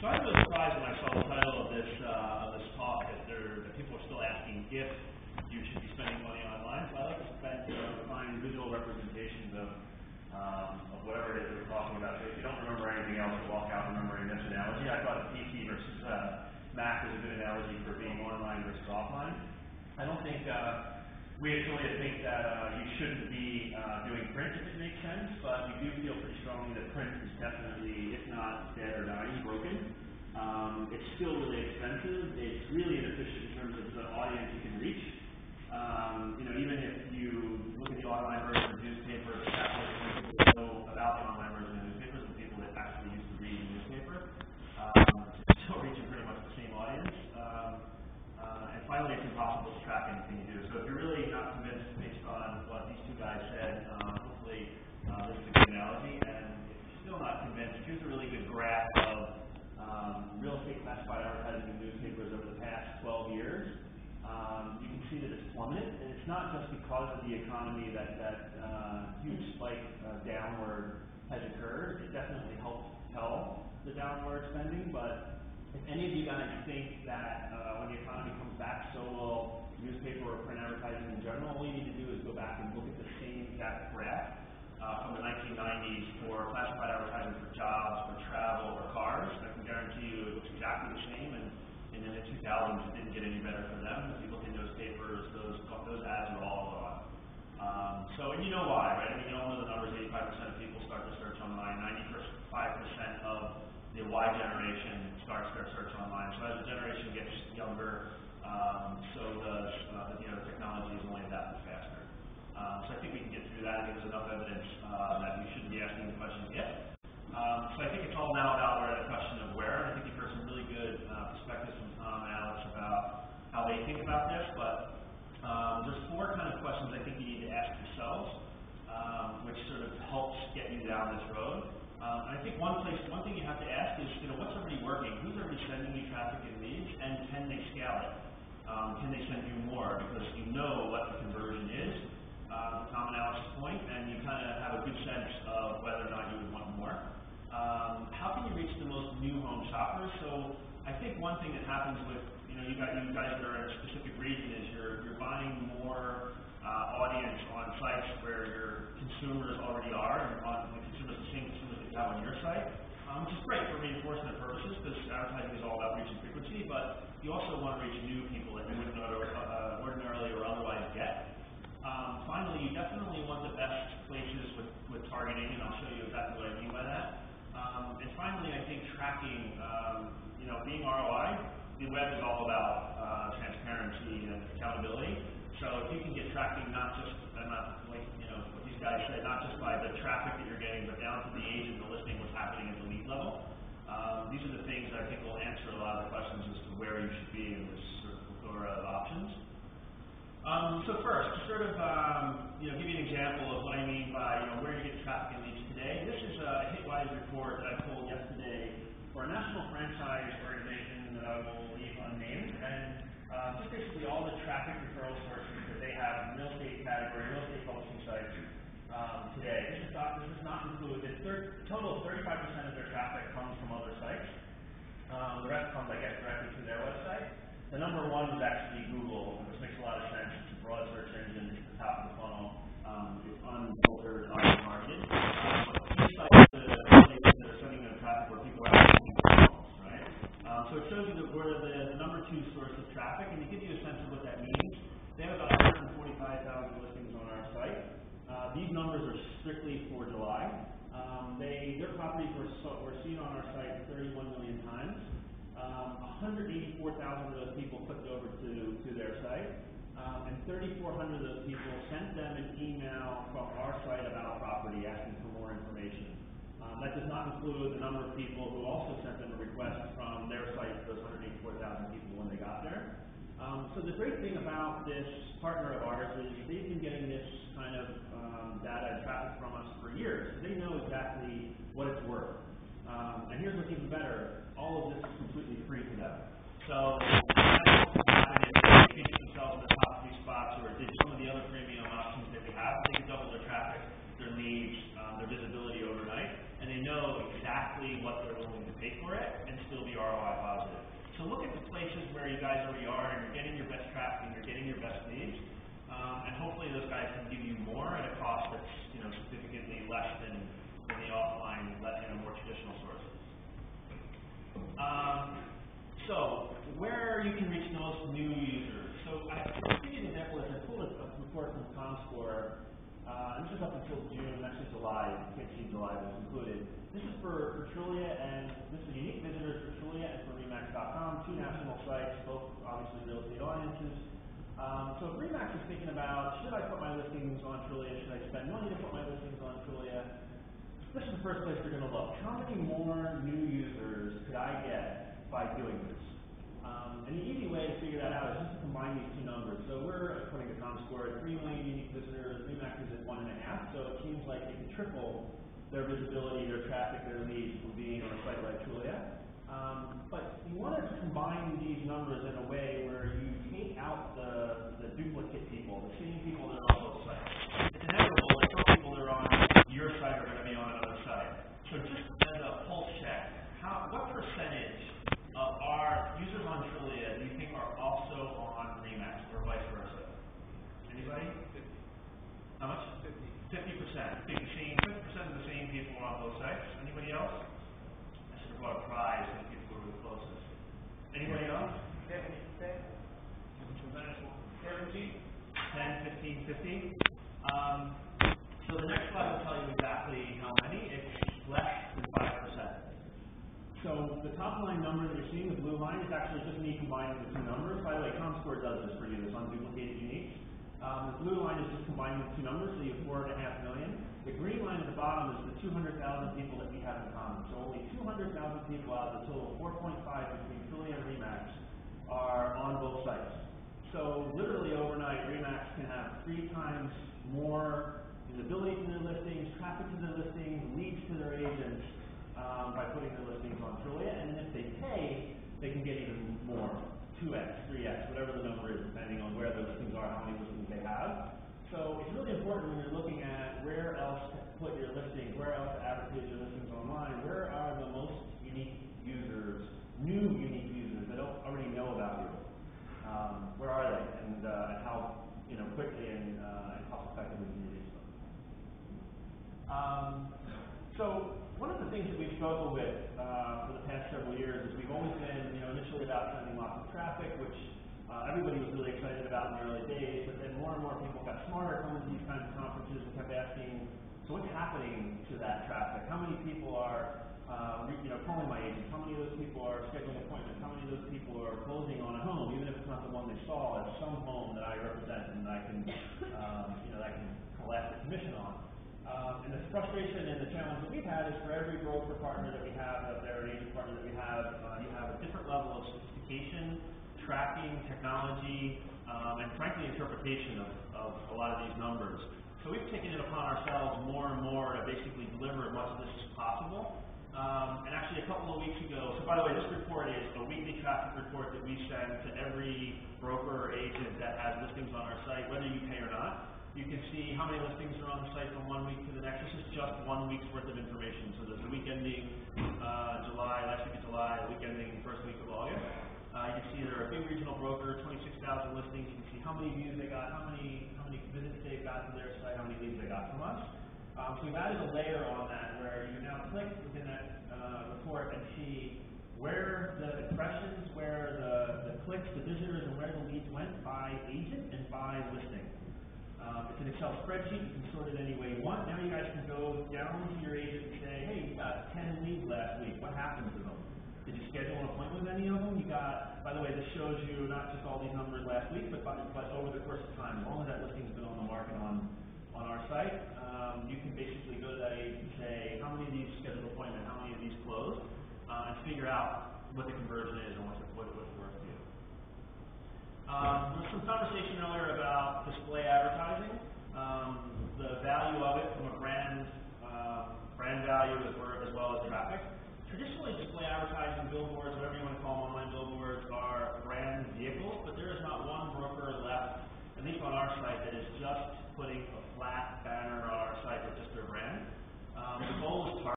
So I was surprised when I saw the title of this talk that people are still asking if you should be spending money online. So I like to find visual representations of whatever it is that we're talking about. So if you don't remember anything else, walk out remembering this analogy. I thought PC versus Mac is a good analogy for being online versus offline. I don't think we actually think that you shouldn't be doing print if it makes sense, but we do feel pretty strongly that print is definitely, if not dead or dying, broken. It's still really expensive. It's really inefficient in terms of the audience you can reach. Even if you look at the online version of newspapers, people know about the online version of newspapers and people that actually used to read the newspaper. It's still reaching pretty much the same audience. And finally, it's impossible to track anything you do. So if you're really not convinced based on what these two guys said, hopefully this is a good analogy. And if you're still not convinced, here's a really good graph of real estate classified advertising in newspapers over the past 12 years. You can see that it's plummeted, and it's not just because of the economy that huge spike downward has occurred. It definitely helped propel the downward spending, but if any of you guys think that when the economy comes back, so will newspaper or print advertising in general, all you need to do is go back and look at the same exact graph from the 1990s for classified advertising for jobs, for travel, or cars. I can guarantee you it looks exactly the same, and in the 2000s it didn't get any better for them. If you look in those papers, those ads are all gone. And you know why, right? I mean, you all know the numbers. 85% of people start to search online. 95% of the Y generation starts their search online. So as the generation gets younger, so does the technology is only adapting faster. So I think we can get through that. I think there's enough evidence that we shouldn't be asking the question yet. So I think it's all now about the question of where. And I think you've heard some really good perspectives from Tom and Alex about how they think about this. But there's four kind of questions I think you need to ask yourselves, which sort of helps get you down this road. And I think one thing you have to ask is, what's already working? Who's already sending you traffic and leads, and can they scale it? Can they send you more? Because you know what the conversion is, to Tom and Alex's point, and you kind of have a good sense of whether or not you would want more. How can you reach the most new home shoppers? So I think one thing that happens with you guys that are in a specific region is you're buying more audience on sites where your consumers already are, and on the same consumers that you have on your site, which is great for reinforcement purposes because advertising is all about reach and frequency, but you also want to reach new people that you wouldn't ordinarily or otherwise get. Finally, you definitely want the best places with targeting, and I'll show you exactly what I mean by that. And finally, I think tracking, being ROI, the web is all about transparency and accountability. So if you can get tracking not just, what these guys said, not just by the traffic that you're getting, but down to the age of the listing, what's happening at the lead level, these are the things that I think will answer a lot of the questions as to where you should be in this sort of plethora of options. So first, to sort of give you an example of what I mean by where you get traffic and leads today. This is a Hitwise report that I pulled yesterday for a national franchise organization that I will leave unnamed, and just basically all the traffic referral sources that they have in real estate category, real estate publishing sites today. This does not include total of 35% of their traffic comes from other sites. The rest comes, I guess, directly to their website. The number one is actually Google, which makes a lot of sense. It's a broad search engine. It's the top of the funnel. It's unfiltered, untargeted. But these sites are places that are sending them traffic where people are actually looking for homes, right? So it shows you that we're the number two source of traffic, and to give you a sense of what that means, they have about 145,000 listings on our site. These numbers are strictly for July. Their properties were seen on our site 31 million times. 184,000 of those people clicked over to their site, and 3,400 of those people sent them an email from our site about a property asking for more information. That does not include the number of people who also sent them a request from their site to those 184,000 people when they got there. So the great thing about this partner of ours is they've been getting this kind of data and traffic from us for years. They know exactly what it's worth. And here's what's even better. All of this is completely free to them. So what happen is they pitch themselves in the top few spots or did some of the other premium options that we have. They can double their traffic, their leads, their visibility overnight, and they know exactly what they're willing to pay for it and still be So look at the places where you guys already are, and you're getting your best traffic, and you're getting your best leads, and hopefully those guys can give you more at a cost that's significantly less than the offline, more traditional sources. So where you can reach those new users. So I give you an example. I pulled a report from Comscore. This is up until June, actually July. You can't see July, but it's included. This is for Trulia, and this is unique visitors for Trulia and for Remax.com, two national sites, both obviously real estate audiences. So if Remax is thinking about, should I put my listings on Trulia? Should I spend money to put my listings on Trulia? This is the first place you're going to look. How many more new users could I get by doing this? And the easy way to figure that out is just to combine these two numbers. So we're, according to Comscore, at 3 million unique visitors. Remax is at 1.5. So it seems like they can triple their visibility, their traffic, their leads from being on a site like Trulia. But you want to combine these numbers in a way where you take out the duplicate people, the same people that are on both sites. It's inevitable that some people that are on your site are going to be on another site. So just as a pulse check, what percentage of our users on Trulia do you think are also on Remax, or vice versa? Anybody? 50. How much? 50%. 50% of the same people are on both sites. Anybody else? I should have brought a prize for the people who were the closest. Anybody else? 70%. 17? 10, 15, 50? So the next slide will tell you exactly how many. It's less than 5%. So the top line number that you're seeing, the blue line, is actually just me combining the two numbers. By the way, Comscore does this for you, this unduplicated uniques. The blue line is just combining the two numbers, so you have 4.5 million. The green line at the bottom is the 200,000 people that we have in common. So only 200,000 people out of the total 4.5 between Trulia and Remax are on both sites. So literally overnight, Remax can have 3 times more visibility to their listings, traffic to their listings, leads to their agents, by putting their listings on Trulia, and then if they pay, they can get even more, 2x, 3x, whatever the number is, depending on where the listings are, how many listings they have. So it's really important when you're looking at where else to put your listings, where else to advertise your listings online, where are the most unique users, new unique users that don't already know about you. Where are they, and how quickly and cost effectively can you reach them? So one of the things that we've struggled with for the past several years is we've always been, initially about sending lots of traffic, which everybody was really excited about in the early days, but then more and more people got smarter coming to these kinds of conferences and kept asking, so what's happening to that traffic? How many people are calling my agent? How many of those people are scheduling appointments? How many of those people are closing on a home, even if it's not the one they saw, it's some home that I represent and I can, I can collect a commission on. And the frustration and the challenge that we've had is for every broker partner that we have out there, an agent partner that we have, you have a different level of sophistication, tracking, technology, and frankly interpretation of a lot of these numbers. So we've taken it upon ourselves more and more to basically deliver as much of this as possible. And actually a couple of weeks ago, so by the way, this report is a weekly traffic report that we send to every broker or agent that has listings on our site, whether you pay or not. You can see how many listings are on the site from one week to the next. This is just 1 week's worth of information. So there's a week ending July, last week of July, a week ending first week of August. You can see they're a big regional broker, 26,000 listings. You can see how many views they got, how many visits they've got to their site, how many leads they got from us. So we've added a layer on that where you can now click within that report and see where the impressions, where the clicks, the visitors, and where the leads went by agent and by listing. It's an Excel spreadsheet. You can sort it any way you want. Now you guys can go down to your agent and say, hey, you got 10 leads last week. What happened to them? Did you schedule an appointment with any of them? You got, by the way, this shows you not just all these numbers last week, but over the course of time. As long as that listing's been on the market on our site, you can basically go to that agent and say, how many of these scheduled appointments, how many of these closed, and figure out what the conversion is and what it's worth to you. There was some conversation earlier about display advertising, the value of it from a brand value as well as traffic. Traditionally, display advertising, billboards, whatever you want to call them, online billboards, are brand vehicles, but there is not one broker left, at least on our site, that is just putting a flat banner on our site with just their brand. The goal is